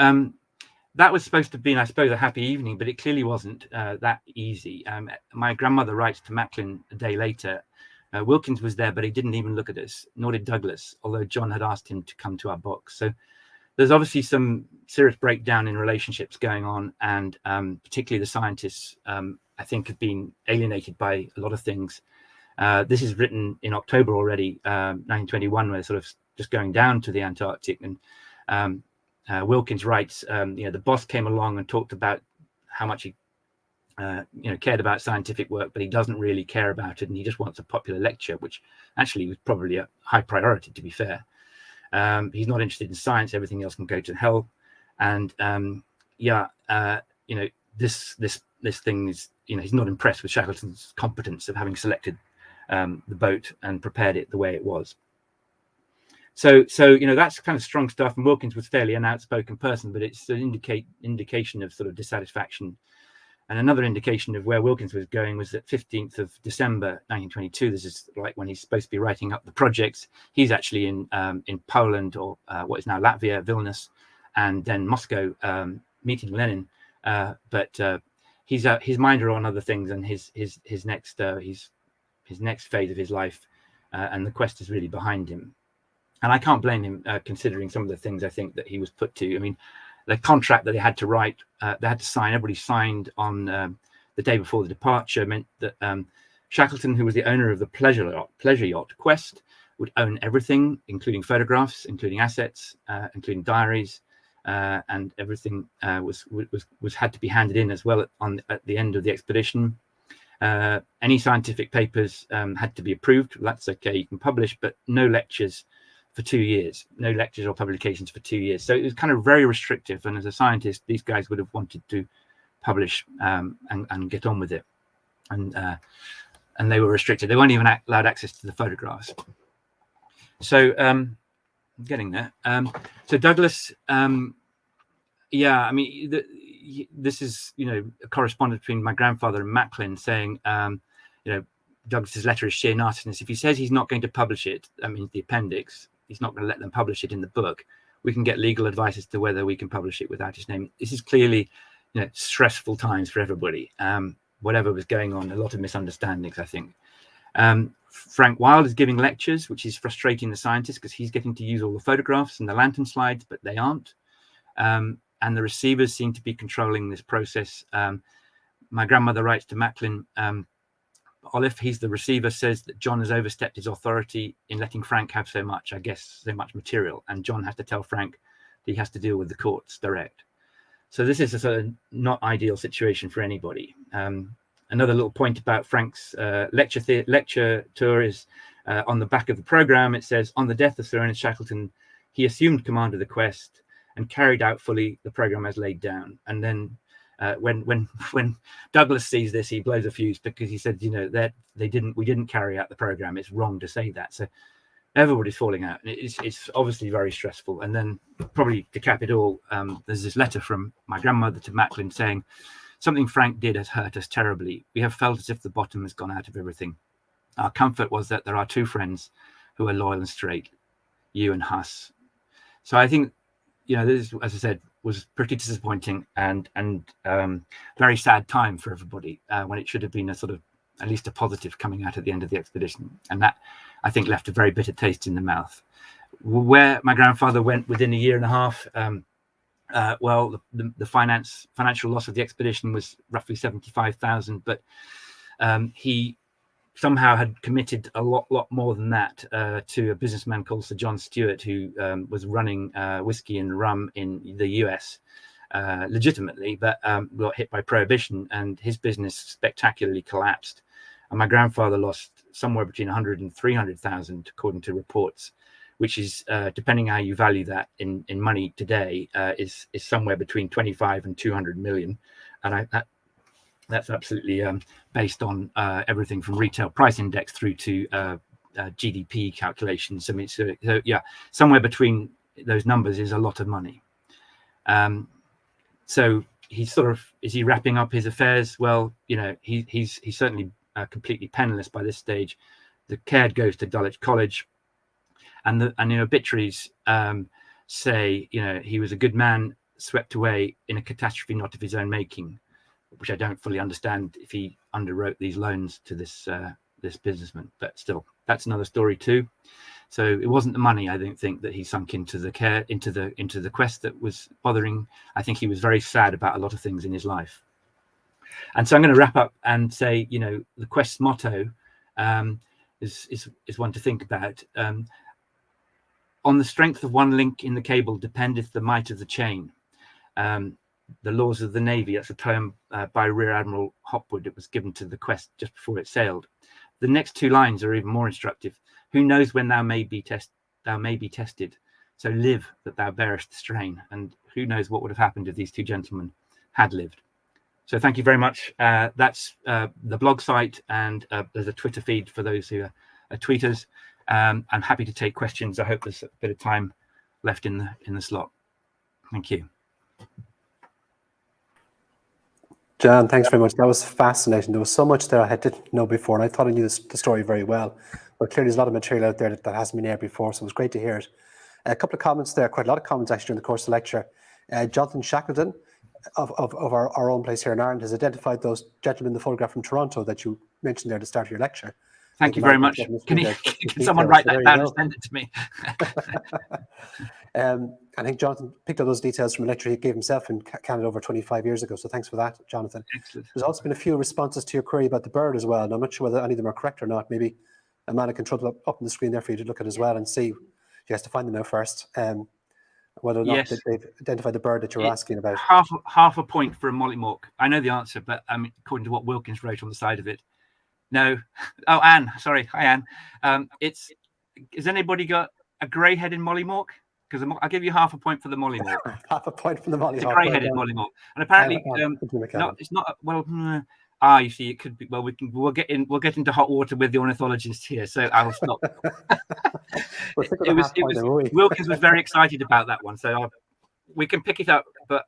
that was supposed to have been, I suppose, a happy evening, but it clearly wasn't that easy. My grandmother writes to Macklin a day later. Wilkins was there, but he didn't even look at us, nor did Douglas, although John had asked him to come to our box. So there's obviously some serious breakdown in relationships going on, and particularly the scientists, I think, have been alienated by a lot of things. This is written in October already, 1921, where they're sort of just going down to the Antarctic. And Wilkins writes, the boss came along and talked about how much he cared about scientific work, but he doesn't really care about it, and he just wants a popular lecture, which actually was probably a high priority, to be fair. He's not interested in science; everything else can go to hell. And this thing is, he's not impressed with Shackleton's competence of having selected the boat and prepared it the way it was. So that's kind of strong stuff. And Wilkins was fairly an outspoken person, but it's an indication of sort of dissatisfaction. And another indication of where Wilkins was going was that 15th of December 1922. This is like when he's supposed to be writing up the projects. He's actually in Poland, or what is now Latvia, Vilnius, and then Moscow, meeting Lenin. But his mind are on other things, and his next phase of his life, and the quest is really behind him. And I can't blame him, considering some of the things I think that he was put to. I mean, the contract that they had to write, they had to sign, everybody signed on the day before the departure, meant that Shackleton, who was the owner of the pleasure yacht Quest, would own everything, including photographs, including assets, including diaries, and everything was had to be handed in as well at the end of the expedition. Any scientific papers had to be approved. That's okay, you can publish, but no lectures for 2 years, no lectures or publications for 2 years. So it was kind of very restrictive. And as a scientist, these guys would have wanted to publish and get on with it. And they were restricted. They weren't even allowed access to the photographs. So I'm getting there. So Douglas, this is, a correspondence between my grandfather and Macklin saying, Douglas's letter is sheer nastiness. If he says he's not going to publish it, that means the appendix, he's not going to let them publish it in the book. We can get legal advice as to whether we can publish it without his name. This is clearly, stressful times for everybody. Whatever was going on, a lot of misunderstandings, I think. Frank Wilde is giving lectures, which is frustrating the scientists because he's getting to use all the photographs and the lantern slides, but they aren't. And the receivers seem to be controlling this process. My grandmother writes to Macklin, Olive, he's the receiver, says that John has overstepped his authority in letting Frank have so much material. And John has to tell Frank that he has to deal with the courts direct. So this is a sort of not ideal situation for anybody. Another little point about Frank's lecture tour is on the back of the program. It says, on the death of Sir Ernest Shackleton, he assumed command of the Quest and carried out fully the program as laid down. And then when Douglas sees this, he blows a fuse because he said, that we didn't carry out the program. It's wrong to say that. So everybody's falling out. It's obviously very stressful. And then probably to cap it all, there's this letter from my grandmother to Macklin saying, something Frank did has hurt us terribly. We have felt as if the bottom has gone out of everything. Our comfort was that there are two friends who are loyal and straight, you and Huss. So I think, this, as I said, was pretty disappointing and very sad time for everybody when it should have been a sort of at least a positive coming out at the end of the expedition. And that, I think, left a very bitter taste in the mouth. Where my grandfather went within a year and a half, the financial loss of the expedition was roughly 75,000, but he somehow had committed a lot more than that to a businessman called Sir John Stewart, who was running whiskey and rum in the US legitimately, but got hit by prohibition, and his business spectacularly collapsed. And my grandfather lost somewhere between 100 and 300,000, according to reports, which is, depending how you value that in money today, is somewhere between 25 and 200 million. And That's absolutely based on everything from retail price index through to GDP calculations. I mean, so yeah, somewhere between those numbers is a lot of money. So he's sort of, is he wrapping up his affairs? Well, you know, he's certainly completely penniless by this stage. The caird goes to Dulwich College, and the obituaries say, you know, he was a good man, swept away in a catastrophe not of his own making, which I don't fully understand if he underwrote these loans to this this businessman. But still, that's another story too. So it wasn't the money, I don't think, that he sunk into the care, into the quest that was bothering. I think he was very sad about a lot of things in his life. And so I'm going to wrap up and say, you know, the quest's motto is one to think about. On the strength of one link in the cable dependeth the might of the chain. The laws of the Navy, that's a poem by Rear Admiral Hopwood. It was given to the quest just before it sailed. The next two lines are even more instructive. Who knows when thou may be tested? So live that thou bearest the strain. And who knows what would have happened if these two gentlemen had lived. So thank you very much. That's the blog site, and there's a Twitter feed for those who are tweeters. I'm happy to take questions. I hope there's a bit of time left in the slot. Thank you. Jan, thanks very much. That was fascinating. There was so much there I didn't know before, and I thought I knew the story very well. But clearly there's a lot of material out there that hasn't been aired before, so it was great to hear it. A couple of comments there, quite a lot of comments actually during the course of the lecture. Jonathan Shackleton of our own place here in Ireland has identified those gentlemen in the photograph from Toronto that you mentioned there at the start of your lecture. Thank you very much. Can someone write that down and send it to me? I think Jonathan picked up those details from a lecture he gave himself in Canada over 25 years ago. So thanks for that, Jonathan. Excellent. There's also been a few responses to your query about the bird as well. And I'm not sure whether any of them are correct or not. Maybe Amanda can throw them up on the screen there for you to look at as well and see. You have to find them now first. Whether or not they've identified the bird that you're asking about. Half a point for a mollymawk. I know the answer, but I mean, according to what Wilkins wrote on the side of it. No. Oh, Anne. Sorry. Hi, Anne. Has anybody got a grey-headed mollymawk? Because I'll give you half a point for the mollymawk. Half a point for the mollymawk. It's a grey-headed mollymawk, and apparently, it's not. Well, you see, it could be. Well, we'll get into hot water with the ornithologist here, so I'll stop. Wilkins was very excited about that one, so we can pick it up. But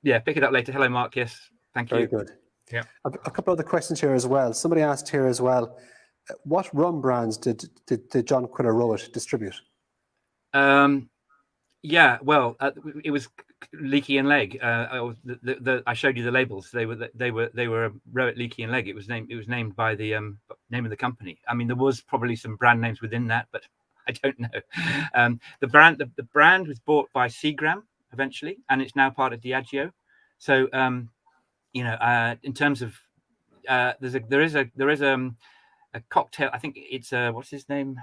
yeah, pick it up later. Hello, Mark. Yes, thank you. Very good. Yeah. A couple of other questions here as well. Somebody asked here as well, what rum brands did John Quiller Rowett distribute? Yeah, well, it was Leaky and Leg. I showed you the labels. They were Rowett, Leaky and Leg. It was named by the name of the company. I mean, there was probably some brand names within that, but I don't know. The brand was bought by Seagram eventually, and it's now part of Diageo. So you know, in terms of there is a cocktail. I think it's what's his name?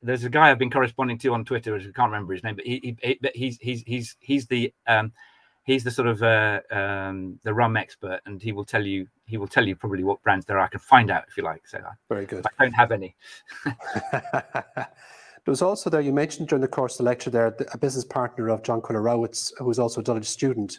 There's a guy I've been corresponding to on Twitter. I can't remember his name, but he's the sort of the rum expert, and he will tell you probably what brands there are. I can find out if you like. So very good. I don't have any. There was also there, you mentioned during the course of the lecture there, a business partner of John Quiller Rowett's, who was also a Dulwich student.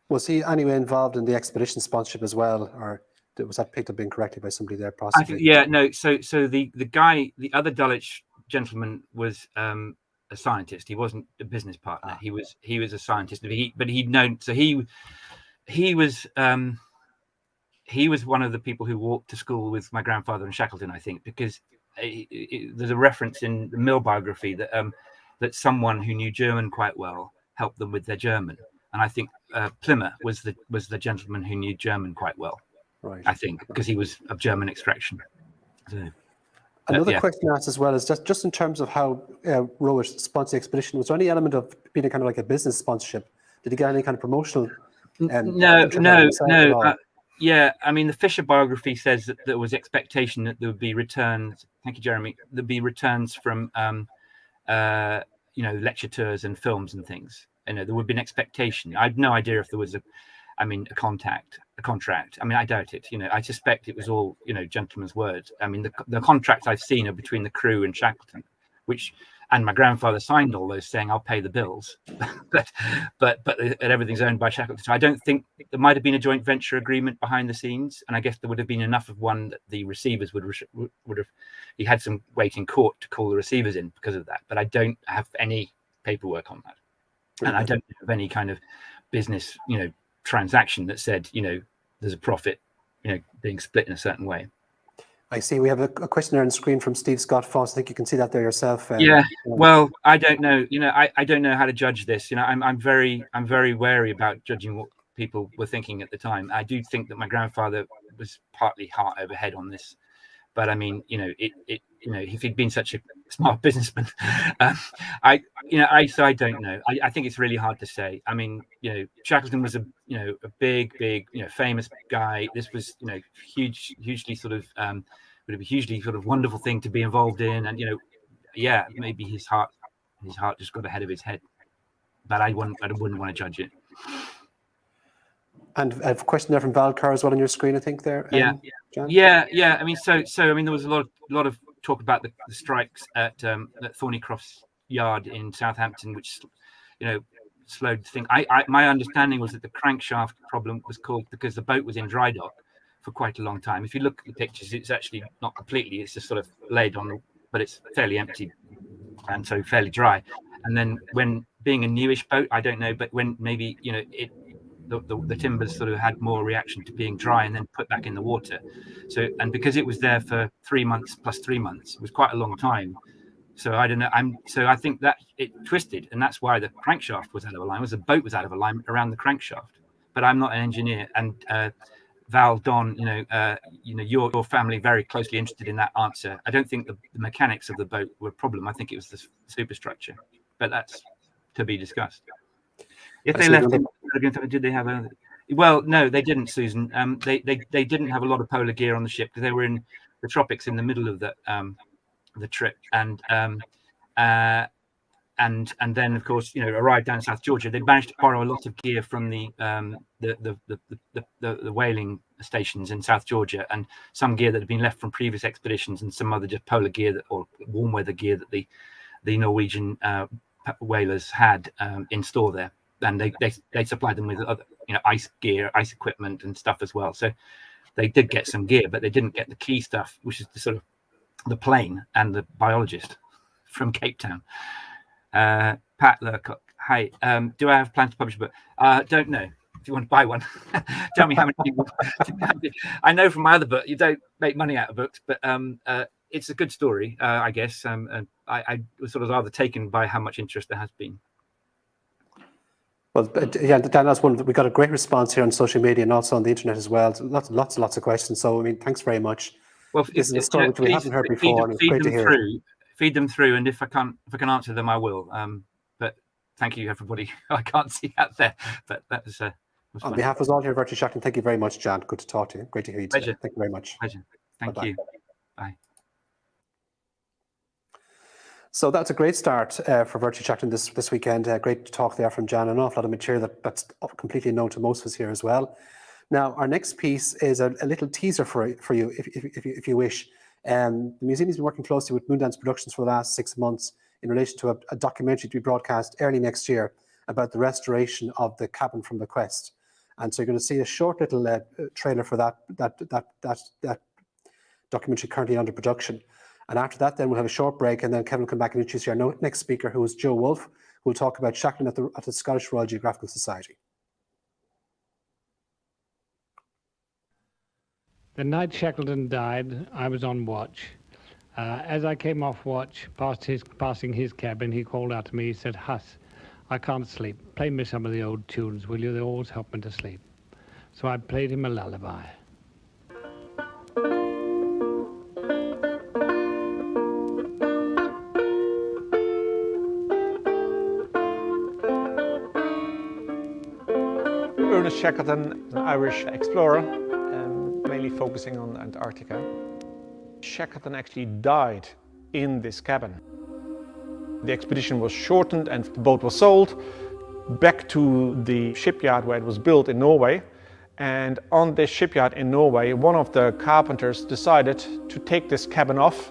Was he anyway involved in the expedition sponsorship as well, or was that picked up incorrectly by somebody there possibly? No. So the guy, the other Dulwich gentleman, was a scientist. He wasn't a business partner. He was a scientist. But he'd known. So he was one of the people who walked to school with my grandfather in Shackleton, I think, because there's a reference in the Mill biography that someone who knew German quite well helped them with their German, and I think Plymouth was the gentleman who knew German quite well. Right. I think because he was of German extraction. So, another question asked as well is just in terms of how Rowett sponsored the expedition. Was there any element of being a kind of like a business sponsorship? Did he get any kind of promotional? No. Yeah, I mean, the Fisher biography says that there was expectation that there would be returns. Thank you, Jeremy. There'd be returns from, lecture tours and films and things. You know, there would be an expectation. I had no idea if there was a contract. I mean, I doubt it. You know, I suspect it was all, gentlemen's words. I mean, the contracts I've seen are between the crew and Shackleton, which and my grandfather signed all those saying I'll pay the bills, but everything's owned by Shackleton. So I don't think there might have been a joint venture agreement behind the scenes, and I guess there would have been enough of one that the receivers would have. He had some weight in court to call the receivers in because of that, but I don't have any paperwork on that, and I don't have any kind of business, transaction that said, there's a profit, being split in a certain way. I see we have a question there on the screen from Steve Scott Foss. I think you can see that there yourself. Well, I don't know. I don't know how to judge this. I'm very wary about judging what people were thinking at the time. I do think that my grandfather was partly heart over head on this, but I mean, if he'd been such a smart businessman, I don't know. I think it's really hard to say. I mean, Shackleton was a big, famous guy. This was, hugely sort of, would be a hugely sort of wonderful thing to be involved in. And, maybe his heart just got ahead of his head, but I wouldn't want to judge it. And a question there from Val Carr as well on your screen, I think there. John? I mean, so there was a lot of talk about the strikes at Thornycroft's yard in Southampton, which slowed the thing. My understanding was that the crankshaft problem was caused because the boat was in dry dock for quite a long time. If you look at the pictures, it's actually not completely. It's just sort of laid on, but it's fairly empty and so fairly dry. And then when being a newish boat, I don't know, but when maybe the timbers sort of had more reaction to being dry and then put back in the water. So, and because it was there for 3 months plus 3 months, it was quite a long time. So I don't know. I think that it twisted, and that's why the crankshaft was out of alignment. The boat was out of alignment around the crankshaft. But I'm not an engineer, and Val, Don, your family very closely interested in that answer. I don't think the mechanics of the boat were a problem. I think it was the superstructure, but that's to be discussed. If they left, did they have a? Well, no, they didn't, Susan. They didn't have a lot of polar gear on the ship because they were in the tropics in the middle of the trip, and then of course arrived down in South Georgia. They managed to borrow a lot of gear from the whaling stations in South Georgia, and some gear that had been left from previous expeditions, and some other just polar gear or warm weather gear that the Norwegian whalers had in store there. And they supplied them with other ice gear, ice equipment and stuff as well. So they did get some gear, but they didn't get the key stuff, which is the sort of the plane and the biologist from Cape Town. Pat Lurcock, hi. Do I have plans to publish a book? Don't know. If you want to buy one, tell me how many people. I know from my other book you don't make money out of books, but it's a good story, I guess. I was sort of rather taken by how much interest there has been. Well, Dan, that's one. We got a great response here on social media and also on the internet as well. Lots of questions. So, I mean, thanks very much. Well, this is a story which we haven't heard before, and it's great to hear. Feed them through, and if I can answer them, I will. But thank you, everybody. I can't see out there, but that was on behalf of us all here at Virtual Shackleton, thank you very much, Jan. Good to talk to you. Great to hear you today. Thank you very much. Pleasure. Thank you. Bye. So that's a great start for Virtual Shackleton this weekend. Great talk there from Jan. An awful lot of material that's completely known to most of us here as well. Now, our next piece is a little teaser for you, if you wish. The museum has been working closely with Moondance Productions for the last 6 months in relation to a documentary to be broadcast early next year about the restoration of the cabin from the Quest. And so you're going to see a short little trailer for that documentary currently under production. And after that, then we'll have a short break, and then Kevin will come back and introduce our next speaker, who is Joe Wolfe, who will talk about Shackleton at the Scottish Royal Geographical Society. The night Shackleton died, I was on watch. As I came off watch, passing his cabin, he called out to me. He said, "Huss, I can't sleep. Play me some of the old tunes, will you? They always help me to sleep." So I played him a lullaby. Ernest Shackleton, an Irish explorer, mainly focusing on Antarctica. Shackleton actually died in this cabin. The expedition was shortened and the boat was sold back to the shipyard where it was built in Norway. And on this shipyard in Norway, one of the carpenters decided to take this cabin off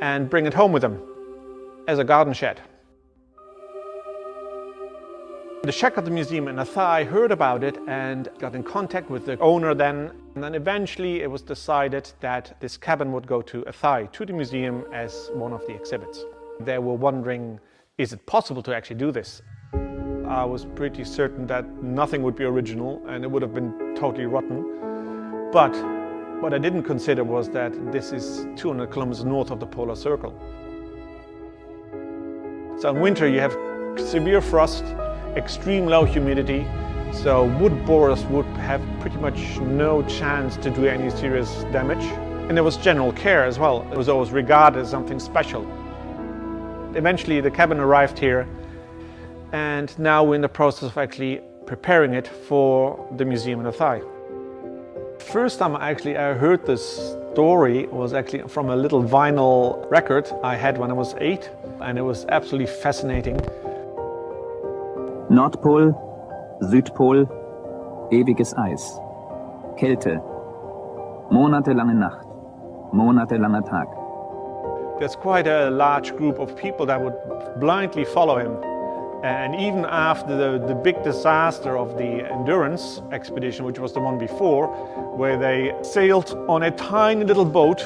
and bring it home with him. as a garden shed. The Shackleton Museum in Athy heard about it and got in contact with the owner then. And then eventually it was decided that this cabin would go to Athy, to the museum, as one of the exhibits. They were wondering, is it possible to actually do this? I was pretty certain that nothing would be original and it would have been totally rotten. But what I didn't consider was that this is 200 kilometers north of the polar circle. So in winter you have severe frost, extreme low humidity, so wood borers would have pretty much no chance to do any serious damage. And there was general care as well. It was always regarded as something special. Eventually the cabin arrived here, and now we're in the process of actually preparing it for the museum in Athy. First time I heard this story was actually from a little vinyl record I had when I was 8, and it was absolutely fascinating. Nordpol, Südpol, ewiges Eis. Kälte. Monatelange Nacht. Monatelanger Tag. There's quite a large group of people that would blindly follow him. And even after the big disaster of the Endurance expedition, which was the one before, where they sailed on a tiny little boat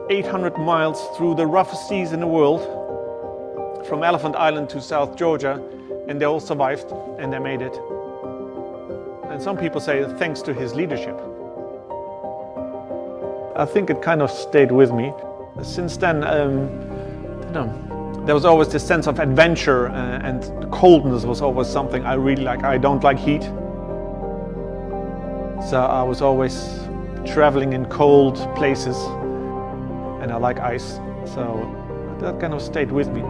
800 miles through the roughest seas in the world, from Elephant Island to South Georgia, and they all survived and they made it. And some people say thanks to his leadership. I think it kind of stayed with me. Since then, there was always this sense of adventure, and the coldness was always something I really like. I don't like heat. So I was always traveling in cold places, and I like ice. So that kind of stayed with me.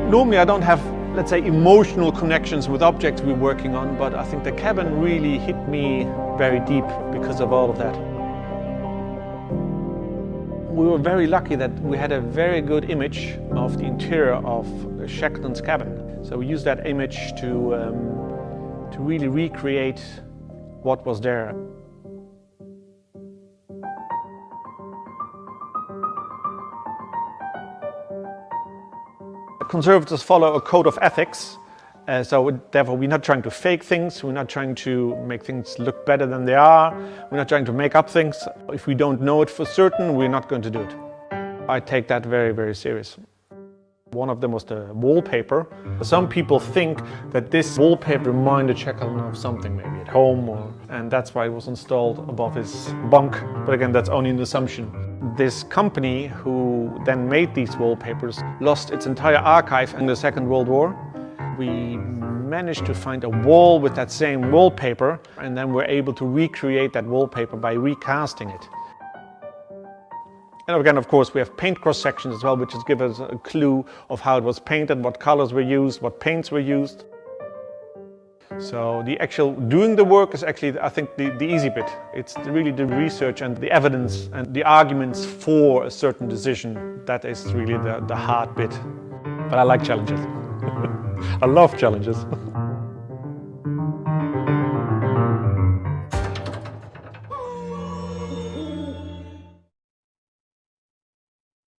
Normally I don't have, let's say, emotional connections with objects we're working on, but I think the cabin really hit me very deep because of all of that. We were very lucky that we had a very good image of the interior of Shackleton's cabin. So we used that image to really recreate what was there. Conservators follow a code of ethics, so therefore we're not trying to fake things, we're not trying to make things look better than they are, we're not trying to make up things. If we don't know it for certain, we're not going to do it. I take that very, very serious. One of them was the wallpaper. Some people think that this wallpaper reminded Shackleton of something, maybe at home, and that's why it was installed above his bunk. But again, that's only an assumption. This company who then made these wallpapers lost its entire archive in the Second World War. We managed to find a wall with that same wallpaper, and then we're able to recreate that wallpaper by recasting it. And again, of course, we have paint cross-sections as well, which just give us a clue of how it was painted, what colors were used, what paints were used. So the actual doing the work is actually, I think, the easy bit. It's really the research and the evidence and the arguments for a certain decision. That is really the hard bit. But I like challenges. I love challenges.